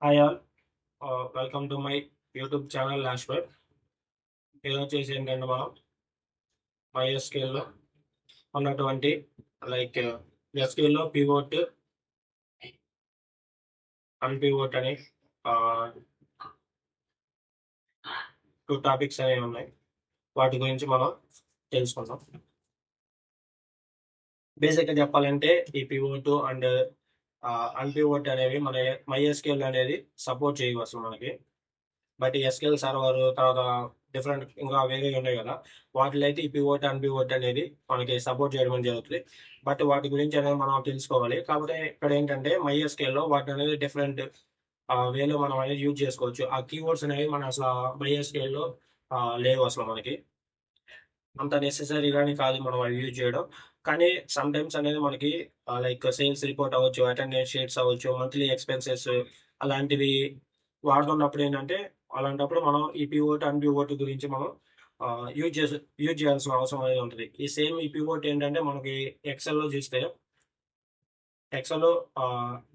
Hi all, welcome to my YouTube channel last web. ఇది వచ్చేసి ఏంటంటే మనం MySQL లో ఉన్నటువంటి లైక్ SQL లో పివోట్, అన్పివోట్ అని టూ టాపిక్స్ అనేవి ఉన్నాయి. వాటి గురించి మనం తెలుసుకుందాం. బేసిక్గా చెప్పాలంటే ఈ పివోట్ అండ్ అన్పివోట్ అనేవి మన MySQL అనేది సపోర్ట్ చేయవు అసలు మనకి. బట్ ఎస్క్యూఎల్ సర్వర్ తర్వాత డిఫరెంట్ ఇంకా వేరే ఉన్నాయి కదా, వాటిలో అయితే ఈ పివోట్ అన్పివోట్ అనేది మనకి సపోర్ట్ చేయడం అనేది జరుగుతుంది. బట్ వాటి గురించి అనేది మనం తెలుసుకోవాలి. కాకపోతే ఇక్కడ ఏంటంటే MySQL లో వాటి అనేది డిఫరెంట్ వేలో మనం అనేది యూజ్ చేసుకోవచ్చు. ఆ కీవర్డ్స్ అనేవి మన అసలు MySQL లో లేవు అసలు మనకి. అంత నెసెసరీ కానీ కాదు మనం అవి యూజ్ చేయడం. కానీ సమ్ టైమ్స్ అనేది మనకి లైక్ సేల్స్ రిపోర్ట్ అవ్వచ్చు, అటెండెన్స్ షీట్స్ అవ్వచ్చు, మంత్లీ ఎక్స్పెన్సెస్ అలాంటివి వాడుతున్నప్పుడు ఏంటంటే, అలాంటప్పుడు మనం ఈ పివోట్ అన్పివోట్ గురించి మనం యూజ్ చేయాల్సిన అవసరం అనేది ఉంటుంది. ఈ సేమ్ ఈ పివోట్ ఏంటంటే మనకి ఎక్సెల్లో చూస్తే ఎక్సెల్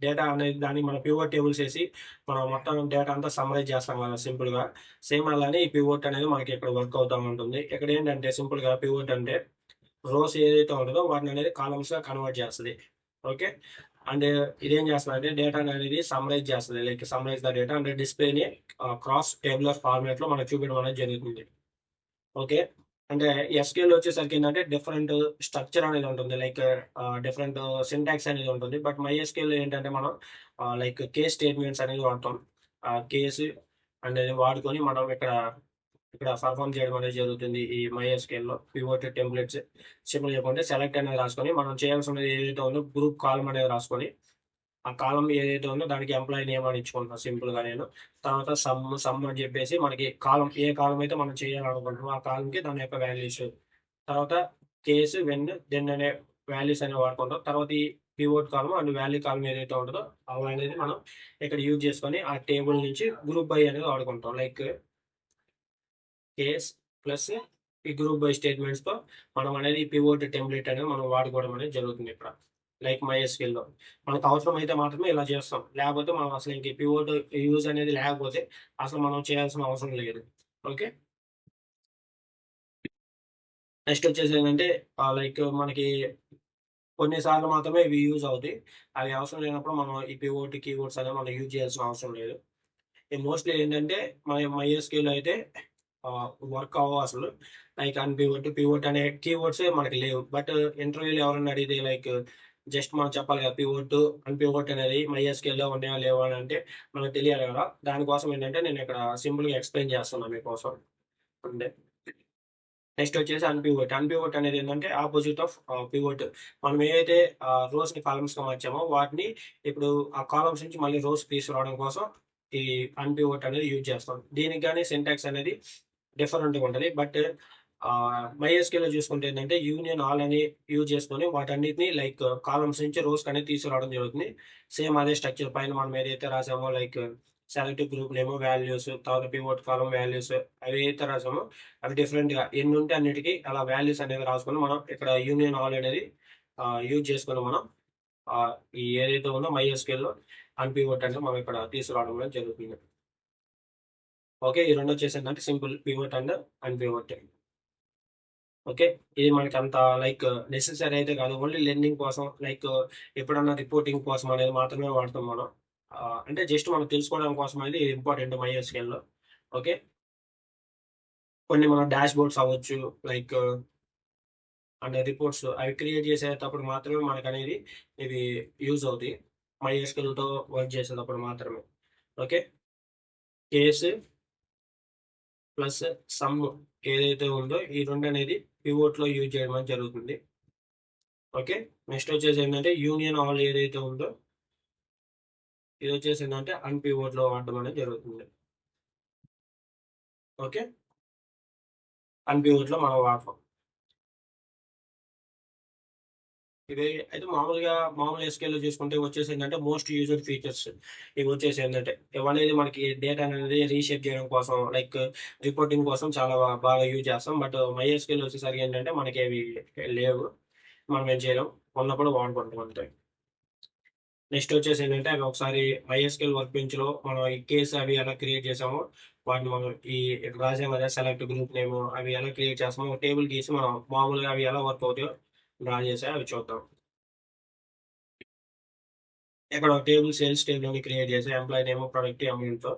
డేటా అనేది దాన్ని మన పివోట్ టేబుల్స్ వేసి మనం మొత్తం డేటా అంతా సమ్మరైజ్ చేస్తాం కదా సింపుల్ గా. సేమ్ అలానే ఈ పివోట్ అనేది మనకి ఇక్కడ వర్క్ అవుతా ఉంటుంది. ఇక్కడ ఏంటంటే సింపుల్ గా పివోట్ అంటే రోస్ ఏదైతే ఉంటుందో వాటిని అనేది కాలమ్స్ గా కన్వర్ట్ చేస్తుంది. ఓకే. అండ్ ఇదేం చేస్తుంది అంటే డేటా అనేది సమ్మరైజ్ చేస్తుంది. లైక్ సమ్మరైజ్ ద డేటా అంటే డిస్ప్లేని క్రాస్ టేబులర్ ఫార్మాట్ లో మనకు చూపించడం అనేది జరుగుతుంది. ఓకే. అంటే ఎస్‌క్యూఎల్ వచ్చేసరికి ఏంటంటే డిఫరెంట్ స్ట్రక్చర్ అనేది ఉంటుంది. లైక్ డిఫరెంట్ సింటాక్స్ అనేది ఉంటుంది. బట్ MySQL ఏంటంటే మనం లైక్ కేస్ స్టేట్మెంట్స్ అనేది వాడతాం. కేస్ అనేది వాడుకొని మనం ఇక్కడ ఇక్కడ పర్ఫార్మ్ చేయడం అనేది జరుగుతుంది. ఈ MySQLలో పివోట్ టెంప్లెట్స్ సింపుల్ చెప్పంటే సెలెక్ట్ అనేది రాసుకొని మనం చేయాల్సినది ఏదైతే ఉందో గ్రూప్ కాలమ్ అనేది రాసుకొని ఆ కాలమ్ ఏదైతే ఉందో దానికి ఎంప్లాయీ నేమ్ అని ఇచ్చుకుంటాను సింపుల్ గా నేను. తర్వాత సమ్ అని చెప్పేసి మనకి కాలం ఏ కాలం అయితే మనం చేయాలనుకుంటున్నామో ఆ కాలం కి దాని యొక్క వాల్యూస్. తర్వాత కేసు వెన్ దెన్ అనే వాల్యూస్ అనేవి వాడుకుంటాం. తర్వాత ఈ పివోట్ కాలం అండ్ వాల్యూ కాలం ఏదైతే ఉంటుందో అవి అనేది మనం ఇక్కడ యూజ్ చేసుకొని ఆ టేబుల్ నుంచి గ్రూప్ బై అనేది వాడుకుంటాం. లైక్ కేస్ ప్లస్ ఈ గ్రూప్ బై స్టేట్మెంట్స్ తో మనం అనేది పివోట్ టెంప్లెట్ అనేది మనం వాడుకోవడం అనేది జరుగుతుంది ఇక్కడ. లైక్ MySQL లో మనకు అవసరం అయితే మాత్రమే ఇలా చేస్తాం. లేకపోతే మనం అసలు ఇంక పివోట్ యూజ్ అనేది లేకపోతే అసలు మనం చేయాల్సిన అవసరం లేదు. ఓకే. నెక్స్ట్ వచ్చేసి ఏంటంటే లైక్ మనకి కొన్ని సార్లు మాత్రమే ఇవి యూజ్ అవుతాయి. అవి అవసరం లేనప్పుడు మనం ఈ పివోట్ కీవర్డ్స్ అనేవి మనం యూజ్ చేయాల్సిన అవసరం లేదు. మోస్ట్లీ ఏంటంటే మన MySQL అయితే వర్క్ అవ్వవు అసలు. లైక్ అన్‌పివోట్, పివోట్ అనే కీవర్డ్సే మనకి లేవు. బట్ ఇంటర్వ్యూలో ఎవరైనా అడిగితే లైక్ జస్ట్ మనం చెప్పాలి కదా! పివోట్, అన్‌పివోట్ అనేది MySQLలో ఉన్నాయా? లేవా? అని అంటే మనకు తెలియాలి కదా! దానికోసం ఏంటంటే నేను ఇక్కడ సింపుల్‌గా ఎక్స్‌ప్లెయిన్ చేస్తున్నా మీకోసం. అంతే. నెక్స్ట్ వచ్చేసి అన్‌పివోట్. అన్‌పివోట్ అనేది ఏంటంటే ఆపోజిట్ ఆఫ్ పివోట్. మనం ఏదైతే రోస్‌ని కాలమ్స్‌గా మార్చామో వాటిని ఇప్పుడు ఆ కాలమ్స్ నుంచి మళ్ళీ రోస్‌కి తీసుకురావడం కోసం ఈ అన్‌పివోట్ అనేది యూజ్ చేస్తాం. దీనికి గాని సింటాక్స్ అనేది డిఫరెంట్‌గా ఉంటది. బట్ MySQLలో చూసుకుంటే ఏంటంటే యూనియన్ ఆల్ అని యూజ్ చేసుకొని వాటన్నిటిని లైక్ కాలమ్స్ నుంచి రోస్‌కి అనేది తీసుకురావడం జరుగుతుంది. సేమ్ అదే స్ట్రక్చర్ పైన మనం ఏదైతే రాసామో like select group name, values, తర్వాత పివోట్ కాలమ్ వాల్యూస్ అవి ఏదైతే రాసామో అవి డిఫరెంట్‌గా ఎన్నుంటే అన్నిటికి అలా వాల్యూస్ అనేది రాసుకొని మనం ఇక్కడ యూనియన్ ఆల్ అనేది యూజ్ చేసుకొని మనం ఆహ్, ఈ ఏదైతే ఉందో MySQLలో అన్‌పివోట్ అనేది మనం ఇక్కడ తీసుకురావడం అనేది జరుగుతుంది. ఓకే. ఈ రెండొచ్చేసి ఏంటంటే simple pivot and unpivot. Okay. ఇది మనకంత లైక్ నెసెసరీ అయితే కాదు. ఓన్లీ లెర్నింగ్ కోసం లైక్ ఎప్పుడన్నా రిపోర్టింగ్ కోసం అనేది మాత్రమే వాడతాం మనం. అంటే జస్ట్ మనం తెలుసుకోవడం కోసం అనేది ఇంపార్టెంట్ MySQLలో. ఓకే. కొన్ని మన డాష్ బోర్డ్స్ అవ్వచ్చు. లైక్ అండ్ రిపోర్ట్స్ అవి క్రియేట్ చేసేటప్పుడు మాత్రమే మనకనేది ఇవి యూజ్ అవుతాయి. MySQLతో వర్క్ చేసేటప్పుడు మాత్రమే. ఓకే. కేస్ ప్లస్ సమ్ ఏదైతే ఉందో ఈ 2 అనేది పివోట్‌లో యూజ్ చేయడం అనేది జరుగుతుంది. ఓకే. నెక్స్ట్ వచ్చేసి ఏంటంటే యూనియన్ ఆల్ ఏదైతే ఉందో ఇదొచ్చేసి ఏంటంటే అన్‌పివోట్‌లో వాడడం అనేది జరుగుతుంది. ఓకే. అన్‌పివోట్‌లో మనం వాడతాం. ఇది అయితే మామూలు ఎస్‌క్యూఎల్‌లో చూసుకుంటే వచ్చేసి ఏంటంటే మోస్ట్ యూజ్డ్ ఫీచర్స్ ఇవి వచ్చేసి ఏంటంటే ఇవనేది మనకి డేటా అనేది రీషేప్ చేయడం కోసం లైక్ రిపోర్టింగ్ కోసం చాలా బాగా యూజ్ చేస్తాం. బట్ MySQL వచ్చేసరికి ఏంటంటే మనకి అవి లేవు. మనం ఏం చేయలేం. ఉన్నప్పుడు వాడుకుంటాం అంతే. నెక్స్ట్ వచ్చేసి ఏంటంటే అవి ఒకసారి MySQL వర్క్ బెంచ్ లో మనం ఈ కేసు అవి ఎలా క్రియేట్ చేసామో వాటిని మనం ఈ రాసాం కదా సెలెక్ట్ గ్రూప్ నేమ్ అవి ఎలా క్రియేట్ చేస్తామో ఒక టేబుల్ గీసి మనం మామూలుగా అవి ఎలా వర్క్ అవుతాయో డ్రా చేసా అవి చూద్దాం. ఇక్కడ టేబుల్ సేల్స్ టేబుల్ అని క్రియేట్ చేసి ఎంప్లాయీ నేమ్ ప్రొడక్ట్ అమౌంట్ తో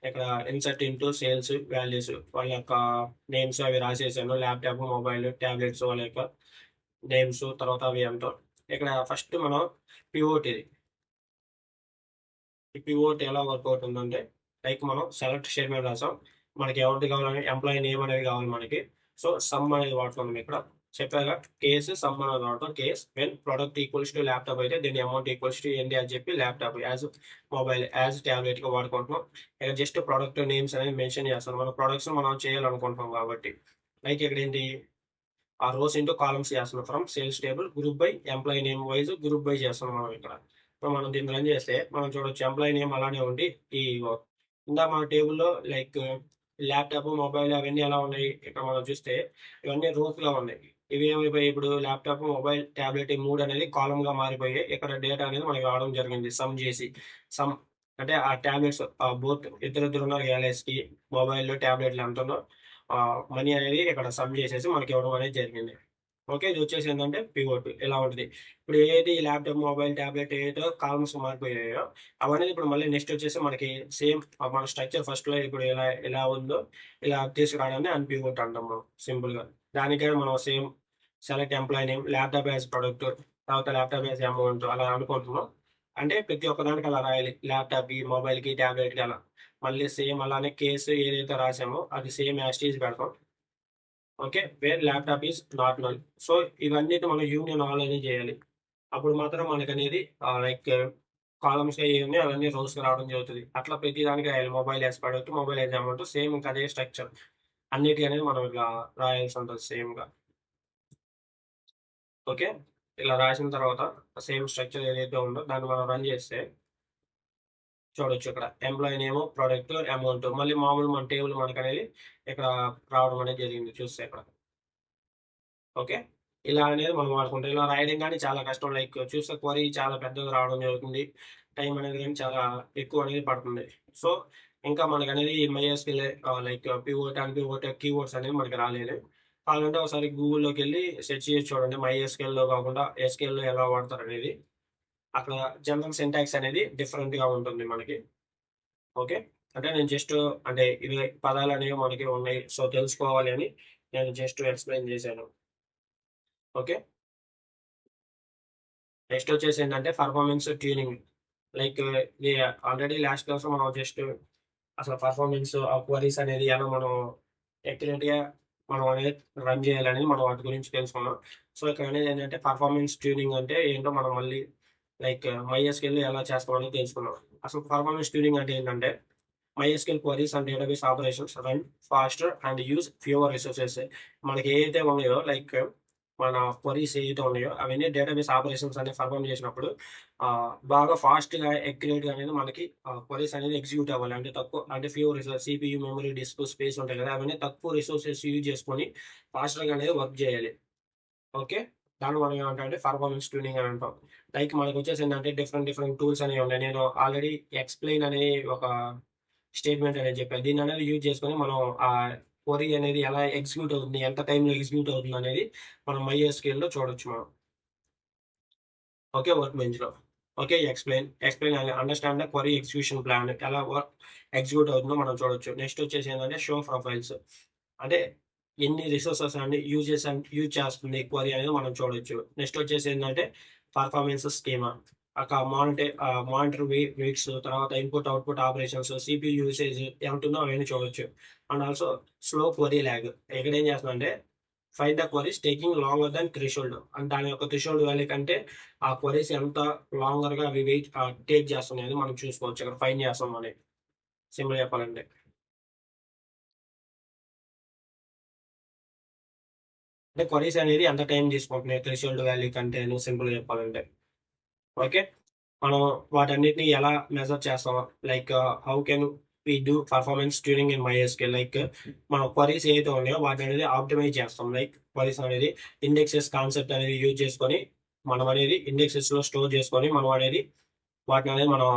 ఇక్కడ ఇన్సర్ట్ ఇంటూ సేల్స్ వాల్యూస్ వాళ్ళ యొక్క నేమ్స్ అవి రాసేసాను. ల్యాప్టాప్ మొబైల్ టాబ్లెట్స్ వాళ్ళ యొక్క నేమ్స్ తర్వాత అవి ఎంతో. ఇక్కడ ఫస్ట్ మనం పివోట్ ఇది ఈ పివోట్ ఎలా వర్క్ అవుతుందంటే లైక్ మనం సెలెక్ట్ స్టేట్మెంట్ రాసాం. మనకి ఎవరిది కావాలని ఎంప్లాయీ నేమ్ అనేది కావాలి మనకి. సో సమ్ అనేది వాడుతున్నాం ఇక్కడ చెప్పాక కేసు సమ్ అనేది వాడతాం. Case when product equals to laptop అయితే దీని అమౌంట్ ఈక్వల్స్ టు ఏంటి అని చెప్పి laptop as mobile as tablet గా వాడుకుంటున్నాం. ఇక్కడ జస్ట్ ప్రొడక్ట్ నేమ్స్ అనేది మెన్షన్ చేస్తాం. మన ప్రొడక్ట్స్ మనం చేయాలనుకుంటున్నాం కాబట్టి లైక్ ఇక్కడ ఏంటి ఆ రోస్ ఇంటూ కాలమ్స్ చేస్తున్నాం. From sales table group by employee name wise group by చేస్తున్నాం మనం ఇక్కడ. ఇప్పుడు మనం దీన్ని రన్ చేస్తే మనం చూడొచ్చు ఎంప్లాయీ నేమ్ అలానే ఉండి ఈ ఇందా మన టేబుల్లో లైక్ ల్యాప్టాప్ మొబైల్ అవన్నీ ఎలా ఉన్నాయి ఇక్కడ మనం చూస్తే ఇవన్నీ రోస్ గా ఉన్నాయి. ఇవి ఏమైపోయాయి ఇప్పుడు ల్యాప్టాప్ మొబైల్ ట్యాబ్లెట్ ఈ మూడు అనేది కాలమ్ గా మారిపోయి ఇక్కడ డేటా అనేది మనకి రావడం జరిగింది. సమ్ చేసి సమ్ అంటే ఆ టాబ్లెట్స్ బోత్ ఇద్దరిద్దరు ఉన్నారు ఎల్ఐస్ కి మొబైల్ ట్యాబ్లెట్లు ఎంత ఉందో మనీ అనేది ఇక్కడ సమ్ చేసేసి మనకి ఇవ్వడం అనేది జరిగింది. ఓకే ఇది వచ్చేసి ఏంటంటే పివోట్ ఇలా ఉంటుంది. ఇప్పుడు ఏది ల్యాప్టాప్ మొబైల్ ట్యాబ్లెట్ ఏదో కాలమ్స్ మారిపోయాయో అవన్నీ ఇప్పుడు మళ్ళీ నెక్స్ట్ వచ్చేసి మనకి సేమ్ మన స్ట్రక్చర్ ఫస్ట్ లో ఇప్పుడు ఎలా ఎలా ఉందో ఇలా తీసుకురావడాన్ని అన్పివోట్ అంటాం మనం సింపుల్ గా. దానికైనా మనం same select employee name laptop as product తర్వాత ల్యాప్టాప్ యాజ్ అమౌంట్ అలా అనుకుంటున్నాం. అంటే ప్రతి ఒక్క దానికి అలా రాయాలి ల్యాప్టాప్ కి మొబైల్ కి ట్యాబ్లెట్ కి అలా. మళ్ళీ సేమ్ అలానే కేసు ఏదైతే రాసామో అది సేమ్ యాస్టీజ్ పెడతాం. Okay where laptop is not null. So ఇవన్నీ మనం యూనియన్ ఆల్ అనేది చేయాలి. అప్పుడు మాత్రం మనకి అనేది లైక్ కాలమ్స్ ఇవన్నీ అవన్నీ రోస్ రావడం జరుగుతుంది. అట్లా ప్రతి దానికి రాయాలి. Mobile as product mobile as amount same ఇంకా అదే స్ట్రక్చర్ అన్నిటి అనేది మనం ఇలా రాయాల్సి ఉంటుంది సేమ్ గా. ఓకే ఇలా రాసిన తర్వాత సేమ్ స్ట్రక్చర్ ఏదైతే ఉందో దాన్ని మనం రన్ చేస్తే చూడొచ్చు ఇక్కడ ఎంప్లాయీ నేమ్ ప్రొడక్ట్ అమౌంట్ మళ్ళీ మామూలు మన టేబుల్ మనకు అనేది ఇక్కడ రావడం అనేది జరిగింది చూస్తే ఇక్కడ. ఓకే ఇలా అనేది మనం వాడుకుంటాం. ఇలా రాయడం కానీ చాలా కష్టం. లైక్ చూస్తే క్వరీ చాలా పెద్దగా రావడం జరుగుతుంది. టైం అనేది కానీ చాలా ఎక్కువ అనేది పడుతుంది. సో ఇంకా మనకు అనేది MySQL like pivot and pivot keywords అనేవి మనకి రాలేదు. కావాలంటే ఒకసారి గూగుల్లోకి వెళ్ళి సెర్చ్ చేసి చూడండి MySQL లో కాకుండా SQL లో ఎలా వాడతారు అనేది. అక్కడ జనరల్ సింటాక్స్ అనేది డిఫరెంట్ గా ఉంటుంది మనకి. ఓకే అంటే నేను జస్ట్ అంటే ఇవి పదాలు అనేవి మనకి ఉన్నాయి. సో తెలుసుకోవాలి అని నేను జస్ట్ ఎక్స్ప్లెయిన్ చేశాను. ఓకే నెక్స్ట్ వచ్చేసి ఏంటంటే పర్ఫార్మెన్స్ ట్యూనింగ్. లైక్ ఇది ఆల్రెడీ లాస్ట్ క్లాస్ లో మనం జస్ట్ అసలు పర్ఫార్మెన్స్ ఆ క్వరీస్ అనేది ఎలా మనం ఎక్యురేట్ గా మనం అనేది రన్ చేయాలనేది మనం వాటి గురించి తెలుసుకున్నాం. సో ఇక్కడ అనేది ఏంటంటే పర్ఫార్మెన్స్ ట్యూనింగ్ అంటే ఏంటో మనం మళ్ళీ లైక్ MySQL ఎలా చేస్తామని తెలుసుకున్నాం. అసలు పర్ఫార్మెన్స్ ట్యూనింగ్ అంటే ఏంటంటే MySQL queries and database operations run faster and use fewer resources. మనకి ఏదైతే ఉన్నాయో లైక్ మన క్వరీస్ ఏదైతే ఉన్నాయో అవన్నీ డేటాబేస్ ఆపరేషన్స్ అనేది పర్ఫామ్ చేసినప్పుడు బాగా ఫాస్ట్ గా అక్యురేట్ గా అనేది మనకి క్వరీస్ అనేది ఎగ్జిక్యూట్ అవ్వాలి. అంటే తక్కువ అంటే few resource CPU memory disk space ఉంటాయి కదా అవన్నీ తక్కువ రిసోర్సెస్ యూజ్ చేసుకొని ఫాస్ట్ గా అనేది వర్క్ చేయాలి. ఓకే దాన్ని మనం ఏమంటే పర్ఫార్మెన్స్ ట్యూనింగ్ అని అంటాం. లైక్ మనకు వచ్చేసి ఏంటంటే డిఫరెంట్ డిఫరెంట్ టూల్స్ అనేవి ఉన్నాయి. నేను ఆల్రెడీ ఎక్స్ప్లెయిన్ అనే ఒక స్టేట్మెంట్ అనేది చెప్పాను. దీన్ని అనేది యూజ్ చేసుకొని మనం ఆ క్వరీ అనేది ఎలా ఎగ్జిక్యూట్ అవుతుంది ఎంత టైంలో ఎగ్జిక్యూట్ అవుతుంది అనేది మనం MySQL లో చూడొచ్చు మనం. ఓకే వర్క్ బెంచ్ లో. Okay explain understand the query execution plan ఎలా వర్క్ ఎగ్జిక్యూట్ అవుతుందో మనం చూడొచ్చు. నెక్స్ట్ వచ్చేసి ఏంటంటే షో ప్రొఫైల్స్ అంటే ఎన్ని రిసోర్సెస్ అండి యూజ్ చేస్తుంది క్వరీ అనేది మనం చూడొచ్చు. నెక్స్ట్ వచ్చేసి ఏంటంటే పర్ఫార్మెన్స్ స్కీమా అక్కడ మానిటర్ వెయిట్స్ తర్వాత input output operations CPU usage ఎంత ఉందో అవన్నీ చూడొచ్చు. And also slow query lag ఇక్కడ ఏం చేస్తున్నా అంటే find the queries taking longer than threshold అంటే దాని యొక్క థ్రెషోల్డ్ వాల్యూ కంటే ఆ క్వరీస్ ఎంత లాంగర్ గా అవి వెయిట్ టేక్ చేస్తున్నాయి మనం చూసుకోవచ్చు. ఇక్కడ ఫైండ్ చేస్తాం అనేది సింపుల్ చెప్పాలంటే. అంటే క్వరీస్ అనేది ఎంత టైం తీసుకుంటున్నాయి థ్రెషోల్డ్ వాల్యూ కంటే సింపుల్ చెప్పాలంటే. ఓకే మనం వాటన్నిటిని ఎలా మెజర్ చేస్తాం like how can we do performance tuning in MySQL like మనం క్వరీస్ ఏదైతే ఉన్నాయో వాటి అనేది ఆప్టిమైజ్ చేస్తాం. లైక్ క్వరీస్ అనేది ఇండెక్సెస్ కాన్సెప్ట్ అనేది యూజ్ చేసుకొని మనం అనేది ఇండెక్సెస్ లో స్టోర్ చేసుకొని మనం అనేది వాటిని అనేది మనం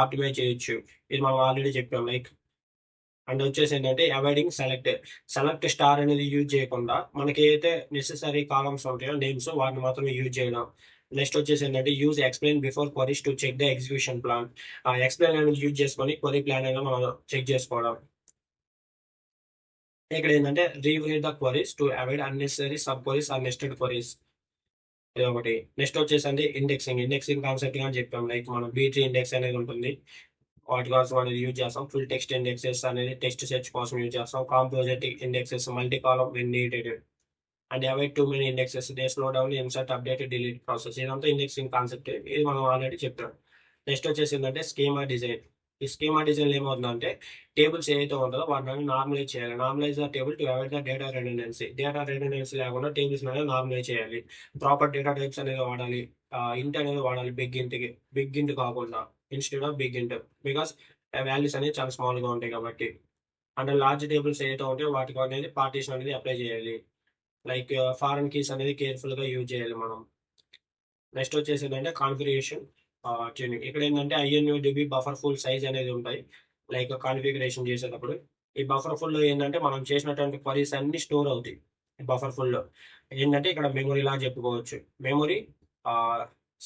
ఆప్టిమైజ్ చేయొచ్చు. ఇది మనం ఆల్రెడీ చెప్పాం. లైక్ అండ్ వచ్చేసి ఏంటంటే అవాయిడింగ్ సెలెక్ట్ స్టార్ అనేది యూజ్ చేయకుండా మనకి ఏదైతే నెసెసరీ కాలమ్స్ ఉంటాయో నేమ్స్ వాటిని మాత్రమే యూజ్ చేయడం. నెక్స్ట్ వచ్చేసి ఏంటంటే use explain before queries to check the execution plan. ఆ ఎక్స్ప్లెయిన్ అనేది యూజ్ చేసుకొని క్వరీ ప్లాన్ అనేది మనం చెక్ చేసుకోవడం. ఇక్కడ ఏంటంటే reread the queries to avoid unnecessary sub queries or nested queries. ఇది ఒకటి. నెక్స్ట్ వచ్చేసి ఇండెక్సింగ్ కాన్సెప్ట్ అని చెప్పాం. లైక్ మనం బీ3 ఇండెక్స్ అనేది ఉంటుంది. వాటి కోసం అనేది యూజ్ చేస్తాం. ఫుల్ టెక్స్ట్ ఇండెక్సెస్ అనేది టెక్స్ట్ సెర్చ్ కోసం యూజ్ చేస్తాం. Composite indexes multi column when needed and avoid too many indexes they slow down insert update delete process. ఇదంతా ఇండెక్సింగ్ కాన్సెప్ట్. ఇది మనం ఆల్రెడీ చెప్పాం. నెక్స్ట్ వచ్చేసి ఏంటంటే స్కీమా డిజైన్. ఈ స్కీమా డిజైన్ ఏమవుతుందంటే టేబుల్స్ ఏదైతే ఉంటుందో వాటిని నార్మలైజ్ చేయాలి. Normalise the table to avoid the data redundancy లేకుండా టేబుల్స్ అనేది నార్మలైజ్ చేయాలి. ప్రాపర్ డేటా టైప్స్ అనేది వాడాలి. ఇంట్ అనేది వాడాలి. బిగ్ ఇంట్ కాకుండా ఇన్స్టెడ్ ఆఫ్ బిగ్ ఇంట్, బికాస్ వాల్యూస్ అనేది చాలా స్మాల్గా ఉంటాయి కాబట్టి. అండ్ లార్జ్ టేబుల్స్ ఏదైతే ఉంటాయో వాటికి అనేది పార్టీషన్ అనేది అప్లై చేయాలి. లైక్ ఫారెన్ కీస్ అనేది కేర్ఫుల్గా యూజ్ చేయాలి మనం. నెక్స్ట్ వచ్చేసి ఏంటంటే కాన్ఫిగరేషన్ ట్యూనింగ్. ఇక్కడ ఏంటంటే ఐఎన్ఓడిబి బఫర్ ఫుల్ సైజ్ అనేది ఉంటాయి. లైక్ కాన్ఫిగరేషన్ చేసేటప్పుడు ఈ బఫర్ ఫుల్ లో ఏంటంటే మనం చేసినటువంటి క్వరీస్ అన్ని స్టోర్ అవుతాయి. బఫర్ ఫుల్ లో ఏంటంటే ఇక్కడ మెమొరీ లా చెప్పుకోవచ్చు. మెమొరీ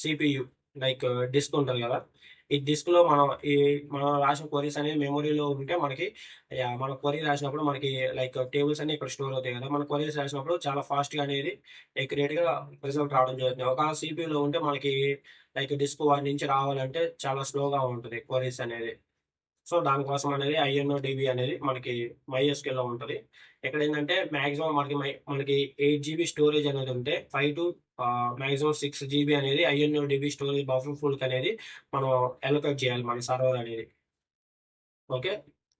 సిపియు లైక్ డిస్క్ ఉంటుంది కదా. ఈ డిస్క్ లో మనం రాసిన క్వరీస్ అనేది మెమొరీలో ఉంటే మనకి మన క్వరీ రాసినప్పుడు మనకి లైక్ టేబుల్స్ అన్ని ఇక్కడ స్టోర్ అవుతాయి కదా. మన క్వరీస్ రాసినప్పుడు చాలా ఫాస్ట్ గా అనేది ఎక్యురేట్ గా రిజల్ట్ రావడం జరుగుతుంది. ఒక సిపియూలో ఉంటే మనకి లైక్ డిస్క్ వాటి నుంచి రావాలంటే చాలా స్లోగా ఉంటుంది క్వరీస్ అనేది. సో దానికోసం అనేది ఐఎన్ఓడిబి అనేది మనకి MySQL లో ఉంటుంది. ఇక్కడ ఏంటంటే మాక్సిమం మనకి 8 GB స్టోరేజ్ అనేది ఉంటే 5 to మాక్సిమం 6 GB అనేది ఐఎన్ఓడిబి స్టోరేజ్ బఫర్ ఫుల్ అనేది మనం అలొకేట్ చేయాలి మన సర్వర్ అనేది. ఓకే.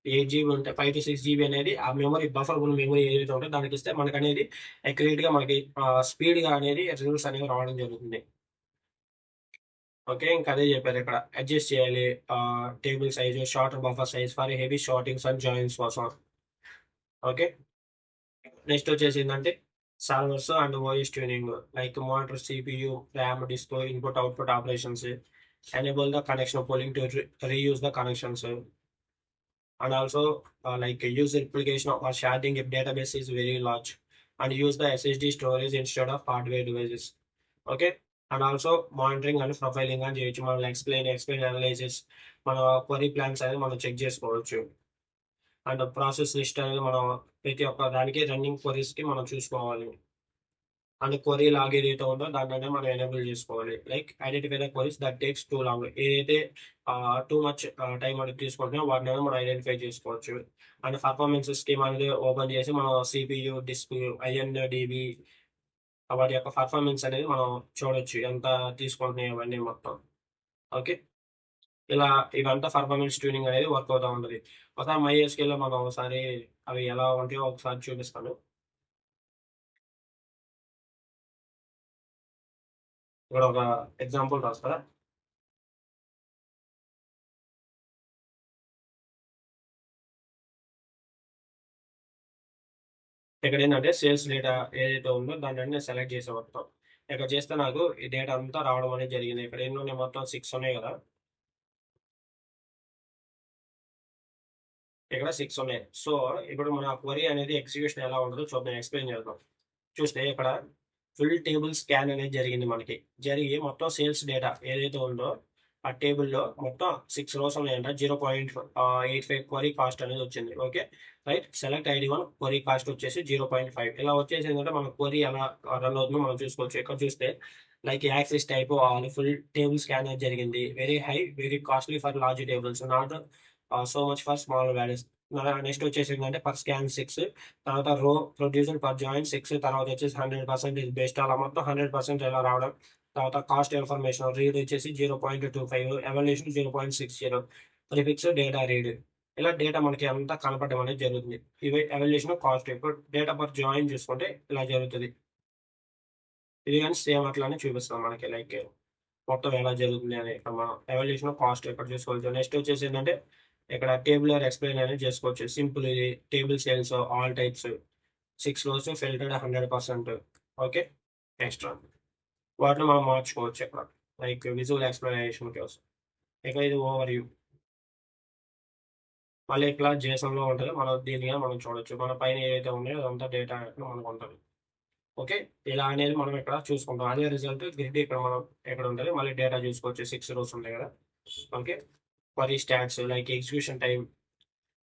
8 GB ఉంటే 5 to 6 GB అనేది ఆ మెమరీ బఫర్ ఫుల్ మెమరీ ఏదైతే ఉంటుందో దానికి ఇస్తే మనకి అనేది అక్యురేట్ గా మనకి స్పీడ్ గా అనేది రిజల్ట్స్ అనేవి రావడం జరుగుతుంది. ఓకే. ఇంకా అదే చెప్పారు ఇక్కడ. అడ్జస్ట్ చేయాలి table size, sort buffer size for heavy sortings and joins కోసం. ఓకే. నెక్స్ట్ వచ్చేసి ఏంటంటే servers and OS tuning. Like monitor CPU, RAM, disk, input output operations, enable the connection pooling to reuse the connections. And also like use replication or sharding if database is very large, and use the SSD storage instead of hardware devices. Okay. And also monitoring and profiling అని చేయొచ్చు. మనం explain analysis మన query plans అనేది మనం check చేసుకోవచ్చు. And process list అనేది మనం ప్రతి ఒక్క దానికి రన్నింగ్ క్వరీస్ కి మనం చూసుకోవాలి. అండ్ క్వరీ లాగ్ ఏదైతే ఉందో దాన్ని మనం ఎనేబుల్ చేసుకోవాలి. Like identify the queries that takes two long. ఏదైతే టూ మచ్ టైం అనేది తీసుకుంటున్నామో వాటిని మనం ఐడెంటిఫై చేసుకోవచ్చు. అండ్ పర్ఫార్మెన్స్ స్కీమ్ అనేది ఓపెన్ చేసి మనం సిపియు, డిస్క్, ఐఎన్ఓడిబి వాటి యొక్క పర్ఫార్మెన్స్ అనేది మనం చూడొచ్చు ఎంత తీసుకుంటున్నాయి అవన్నీ మొత్తం. ఓకే. ఇలా ఇవంతా పర్ఫార్మెన్స్ ట్యూనింగ్ అనేది వర్క్ అవుతూ ఉంటుంది. ఒకసారి MySQL లో మనం ఒకసారి అవి ఎలా ఉంటాయో ఒకసారి చూపిస్తాను. ఇక్కడ ఒక ఎగ్జాంపుల్ రాస్తారా. ఇక్కడ ఏంటంటే సేల్స్ డేటా ఏదైతే ఉందో దాన్ని నేను సెలెక్ట్ చేసే మొత్తం. ఇక్కడ చేస్తే నాకు ఈ డేటా అంతా రావడం అనేది జరిగింది. ఇక్కడ ఎన్ని ఉన్నాయి మొత్తం 6 ఉన్నాయి కదా. ఇక్కడ 6 ఉన్నాయి. సో ఇప్పుడు మన క్వరీ అనేది ఎగ్జిక్యూషన్ ఎలా ఉంటుందో చూద్దాం, ఎక్స్ప్లెయిన్ చేద్దాం. చూస్తే ఇక్కడ ఫుల్ టేబుల్ స్కాన్ అనేది జరిగింది. మనకి జరిగి మొత్తం సేల్స్ డేటా ఏదైతే ఉందో ఆ టేబుల్లో మొత్తం 6 rows ఉన్నాయంట. 0.85 క్వరీ కాస్ట్ అనేది వచ్చింది. Okay. Right. Select ID1 query cost వచ్చేసి 0.5. ఇలా వచ్చేసి ఏంటంటే మన క్వరీ ఎలా రన్ అవుతుందో మనం చూసుకోవచ్చు. ఇక్కడ చూస్తే like access type full table scan అనేది జరిగింది. Very high, very costly for large tables, not so much for small values. Next వచ్చేసి ఏంటంటే పర్ స్కాన్ 6, తర్వాత రో ప్రొడ్యూసర్ పర్ జాయిన్ 6, తర్వాత వచ్చేసి 100% బెస్ట్, అలా మొత్తం 100% ఇలా రావడం. తర్వాత కాస్ట్ ఇన్ఫర్మేషన్ రీడ్ వచ్చేసి 0.25, ఎవాల్యుయేషన్ 0.60, ప్రిఫిక్స్ డేటా రీడ్. ఇలా డేటా మనకి అంతా కనపడడం అనేది జరుగుతుంది. ఇవి ఎవాల్యుయేషన్ కాస్ట్. ఇప్పుడు డేటా పర్ జాయిన్ చూసుకుంటే ఇలా జరుగుతుంది. ఇది కానీ సేమ్ అట్లానే చూపిస్తాం మనకి లైక్ మొత్తం ఎలా జరుగుతుంది అని. ఇక్కడ మనం ఎవాల్యుయేషన్ కాస్ట్ ఇక్కడ చూసుకోవచ్చు. నెక్స్ట్ వచ్చేసి ఏంటంటే ఇక్కడ టేబులర్ ఎక్స్ప్లెయిన్ అనేది చేసుకోవచ్చు. సింపుల్ ఇది table sales all types 6 rows filtered 100%. Okay. Extra వాటిని మనం మార్చుకోవచ్చు ఇక్కడ లైక్ విజువల్ ఎక్స్ప్లెనేషన్ కోసం. ఇక ఇది ఓవర్ వ్యూ. మళ్ళీ ఇట్లా JSON లో ఉంటుంది. మనం దీనిగా మనం చూడొచ్చు. మన పైన ఏదైతే ఉన్నాయో అదంతా డేటా మనకు ఉంటుంది. ఓకే. ఇలా అనేది మనం ఇక్కడ చూసుకుంటాం. అదే రిజల్ట్ గ్రిడ్ ఇక్కడ మనం ఎక్కడ ఉంటుంది. మళ్ళీ డేటా చూసుకోవచ్చు. 6 రోస్ ఉంటాయి కదా. Okay. Query stats like execution time,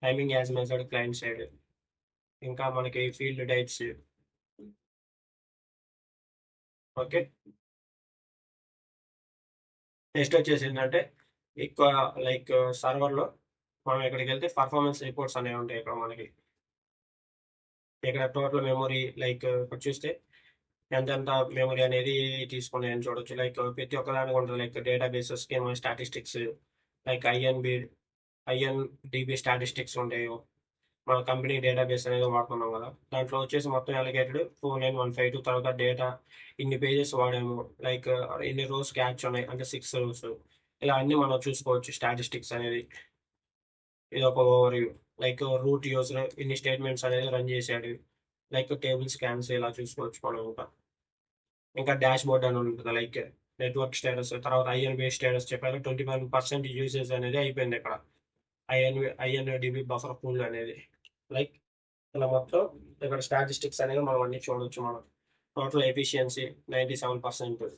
timing as measured client side, ఇంకా మనకి ఫీల్డ్ టైప్స్. ఓకే. నెక్స్ట్ వచ్చేసి ఏంటంటే ఎక్కువ లైక్ సర్వర్లో మనం ఇక్కడికి వెళ్తే పర్ఫార్మెన్స్ రిపోర్ట్స్ అనేవి ఉంటాయి ఇక్కడ మనకి. ఇక్కడ టోటల్ మెమొరీ లైక్ ఇక్కడ చూస్తే ఎంతెంత మెమొరీ అనేది తీసుకున్నాయి అని చూడొచ్చు. లైక్ ప్రతి ఒక్కదానికి ఉంటుంది. Like databases schema statistics, like INDB statistics ఉంటాయి. మన కంపెనీ డేటాబేస్ అనేది వాడుతున్నాం కదా. దాంట్లో వచ్చేసి మొత్తం అలిగేటెడ్ 49152. తర్వాత డేటా ఇన్ని పేజెస్ వాడాము, లైక్ ఇన్ని రోస్ క్యాచ్ ఉన్నాయి అంటే 6 రోస్. ఇలా అన్ని మనం చూసుకోవచ్చు స్టాటిస్టిక్స్ అనేది. ఇది ఒక over view. Like root user ఇన్ని స్టేట్మెంట్స్ అనేది రన్ చేశాడు, లైక్ టేబుల్ స్కాన్స్ ఇలా చూసుకోవచ్చు మనం. ఇంకా డాష్ బోర్డ్ అని ఉంటుంది. లైక్ నెట్వర్క్ స్టేటస్, తర్వాత INB స్టేటస్ చెప్పారు. 21% యూసేజ్ అనేది అయిపోయింది ఇక్కడ. INDB బఫర్ పూల్ అనేది లైక్ ఇలా మొత్తం ఇక్కడ స్టాటిస్టిక్స్ అనేది మనం అన్ని చూడొచ్చు. మనం టోటల్ ఎఫిషియన్సీ 97%.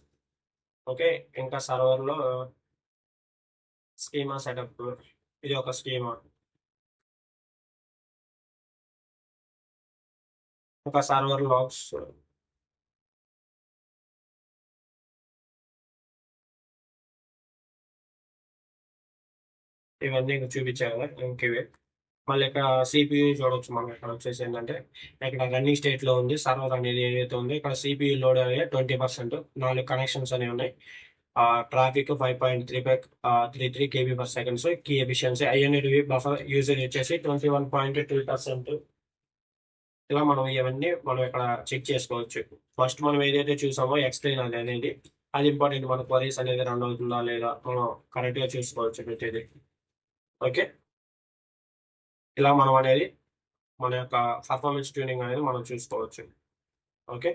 ఓకే. ఇంకా సర్వర్లో స్కీమా సెటప్, ఇది ఒక స్కీమా. ఇంకా సర్వర్ లాగ్స్, ఇవన్నీ చూపించారు కదా ఇంకవే. మళ్ళీ ఇక్కడ CPU చూడొచ్చు మనం. ఇక్కడ వచ్చేసి ఏంటంటే ఇక్కడ రన్నింగ్ స్టేట్ లో ఉంది సర్వర్ అనేది ఏదైతే ఉందో. ఇక్కడ CPU లోడ్ అనేది 20%, 4 కనెక్షన్స్ అనేవి ఉన్నాయి. Traffic 5.33 KB/s. Key efficiency INDB buffer usage వచ్చేసి 21.2%. ఇలా మనం ఇవన్నీ మనం ఇక్కడ చెక్ చేసుకోవచ్చు. ఫస్ట్ మనం ఏదైతే చూసామో ఎక్స్ప్లెయిన్ అనేది అది ఇంపార్టెంట్. మన క్వరీస్ అనేది రన్ అవుతుందా లేదా మనం కరెక్ట్ గా చూసుకోవచ్చు ప్రతిదీ. ఓకే. ఇలా మనం అనేది మన యొక్క పర్ఫార్మెన్స్ ట్యూనింగ్ అనేది మనం చూసుకోవచ్చు. ఓకే.